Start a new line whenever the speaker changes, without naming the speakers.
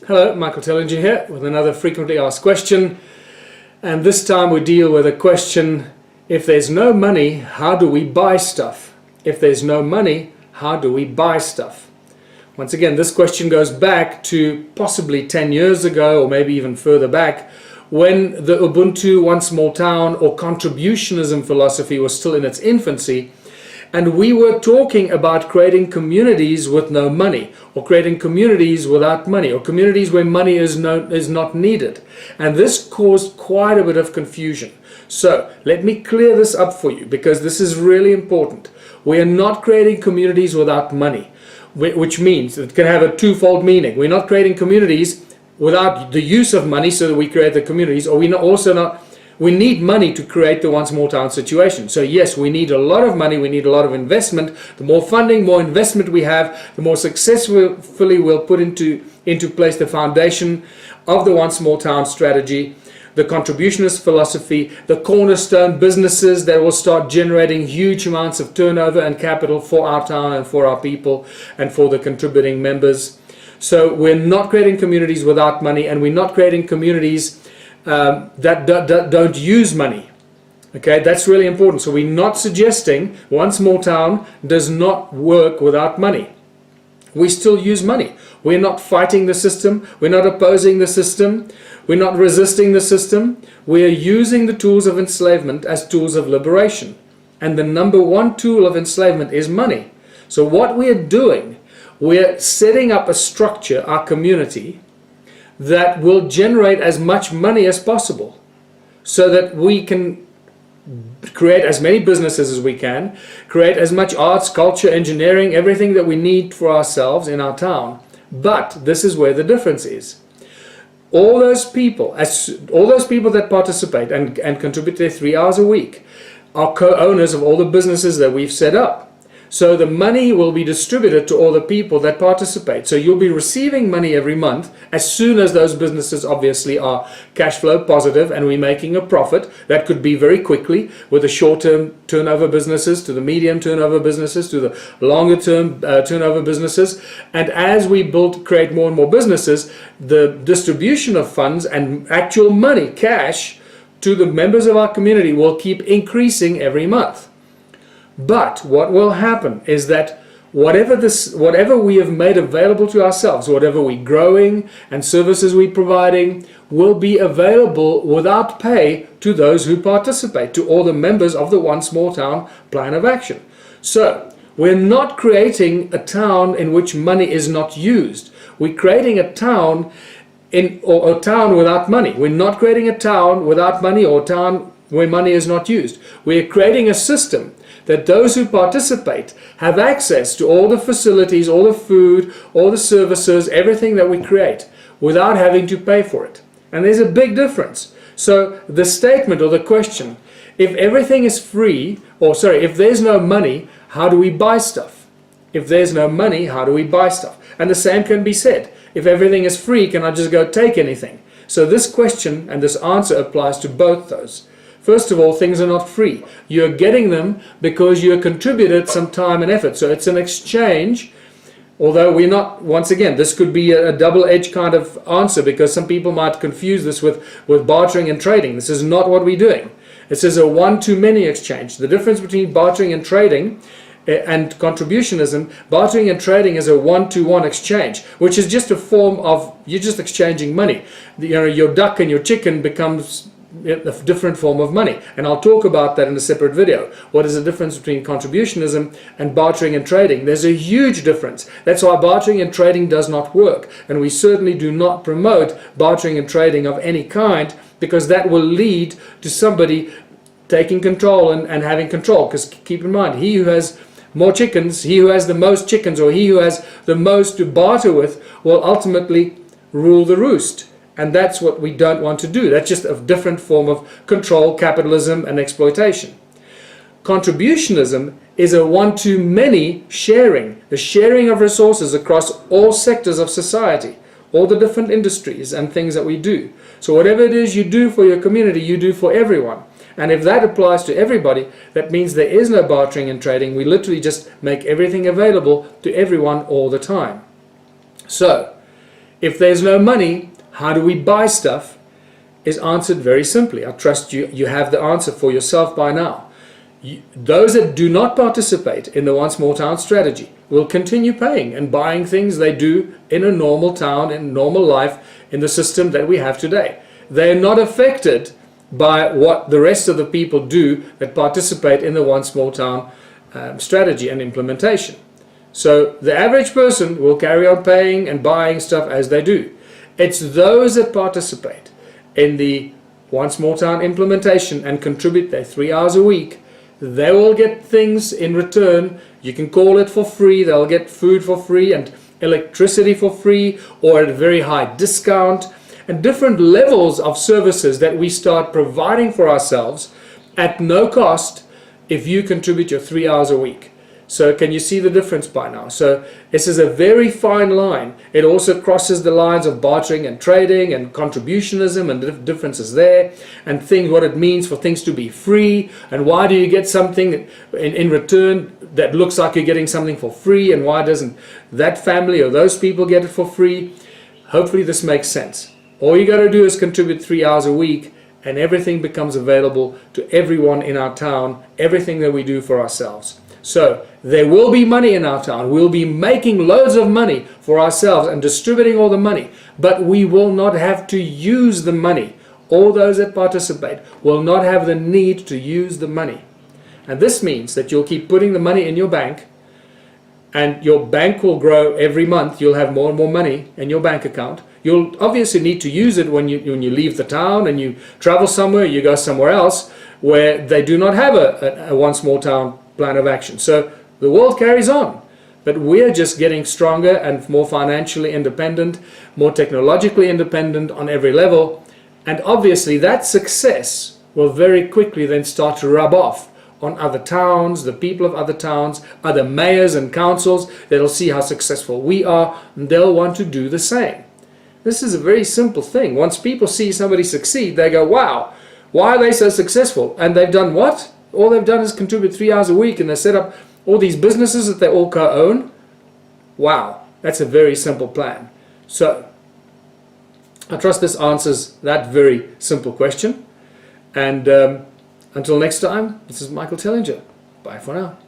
Hello, Michael Tellinger here with another frequently asked question, and this time we deal with a question: if there's no money, how do we buy stuff? If there's no money, how do we buy stuff? Once again, this question goes back to possibly 10 years ago, or maybe even further back, when the Ubuntu one small town or contributionism philosophy was still in its infancy, and we were talking about creating communities with no money, or creating communities without money, or communities where money is not needed. And this caused quite a bit of confusion. So let me clear this up for you, because this is really important. We are not creating communities without money, which means it can have a twofold meaning. We're not creating communities without the use of money so that we create the communities, or we need money to create the one small town situation. So yes, we need a lot of money, we need a lot of investment. The more funding, more investment we have, the more successfully we'll put into place the foundation of the one small town strategy, the contributionist philosophy, the cornerstone businesses that will start generating huge amounts of turnover and capital for our town and for our people and for the contributing members. So we're not creating communities without money, and we're not creating communities that don't use money. Okay, that's really important. So we're not suggesting one small town does not work without money. We still use money. We're not fighting the system. We're not opposing the system. We're not resisting the system. We are using the tools of enslavement as tools of liberation. And the number one tool of enslavement is money. So what we are doing, we're setting up a structure, our community, that will generate as much money as possible so that we can create as many businesses as we can, create as much arts, culture, engineering, everything that we need for ourselves in our town. But this is where the difference is. All those people that participate and contribute their 3 hours a week are co-owners of all the businesses that we've set up. So the money will be distributed to all the people that participate. So you'll be receiving money every month as soon as those businesses obviously are cash flow positive and we're making a profit. That could be very quickly with the short-term turnover businesses, to the medium turnover businesses, to the longer-term turnover businesses. And as we create more and more businesses, the distribution of funds and actual money, cash, to the members of our community will keep increasing every month. But what will happen is that whatever we have made available to ourselves, whatever we're growing and services we're providing, will be available without pay to those who participate, to all the members of the One Small Town Plan of Action. So we're not creating a town in which money is not used. We're creating a town or a town without money. We're not creating a town without money or a town where money is not used. We're creating a system that those who participate have access to all the facilities, all the food, all the services, everything that we create without having to pay for it. And there's a big difference. So the statement or the question, if everything is free, if there's no money, how do we buy stuff? If there's no money, how do we buy stuff? And the same can be said. If everything is free, can I just go take anything? So this question and this answer applies to both those. First of all, things are not free. You're getting them because you contributed some time and effort. So it's an exchange, although we're not, once again, this could be a double-edged kind of answer, because some people might confuse this with bartering and trading. This is not what we're doing. This is a one-to-many exchange. The difference between bartering and trading and contributionism, bartering and trading is a one-to-one exchange, which is just a form of, you're just exchanging money. Your duck and your chicken becomes a different form of money, and I'll talk about that in a separate video. What is the difference between contributionism and bartering and trading? There's a huge difference. That's why bartering and trading does not work, and we certainly do not promote bartering and trading of any kind, because that will lead to somebody taking control and having control. Because keep in mind, he who has more chickens, he who has the most chickens, or he who has the most to barter with, will ultimately rule the roost. And that's what we don't want to do. That's just a different form of control, capitalism, and exploitation. Contributionism is a one-to-many sharing, the sharing of resources across all sectors of society, all the different industries and things that we do. So whatever it is you do for your community, you do for everyone. And if that applies to everybody, that means there is no bartering and trading. We literally just make everything available to everyone all the time. So, If there's no money, how do we buy stuff? Is answered very simply. I trust you have the answer for yourself by now. Those that do not participate in the One Small Town strategy will continue paying and buying things they do in a normal town, in normal life, in the system that we have today. They're not affected by what the rest of the people do that participate in the One Small Town strategy and implementation. So the average person will carry on paying and buying stuff as they do. It's those that participate in the One Small Town implementation and contribute their 3 hours a week. They will get things in return. You can call it for free. They'll get food for free and electricity for free or at a very high discount, and different levels of services that we start providing for ourselves at no cost if you contribute your 3 hours a week. So can you see the difference by now? So this is a very fine line. It also crosses the lines of bartering and trading and contributionism and the differences there, and what it means for things to be free, and why do you get something in return that looks like you're getting something for free, and why doesn't that family or those people get it for free? Hopefully this makes sense. All you got to do is contribute 3 hours a week, and everything becomes available to everyone in our town, everything that we do for ourselves. So there will be money in our town. We'll be making loads of money for ourselves and distributing all the money, but we will not have to use the money. All those that participate will not have the need to use the money. And this means that you'll keep putting the money in your bank, and your bank will grow every month. You'll have more and more money in your bank account. You'll obviously need to use it when you leave the town and you travel somewhere, you go somewhere else where they do not have a One Small Town plan of action. So the world carries on, but we're just getting stronger and more financially independent, more technologically independent on every level, and obviously that success will very quickly then start to rub off on other towns, the people of other towns, other mayors and councils. They'll see how successful we are, and they'll want to do the same. This is a very simple thing. Once people see somebody succeed, they go, wow, why are they so successful? And they've done what? All they've done is contribute 3 hours a week, and they set up all these businesses that they all co-own. Wow, that's a very simple plan. So I trust this answers that very simple question. And until next time, this is Michael Tellinger. Bye for now.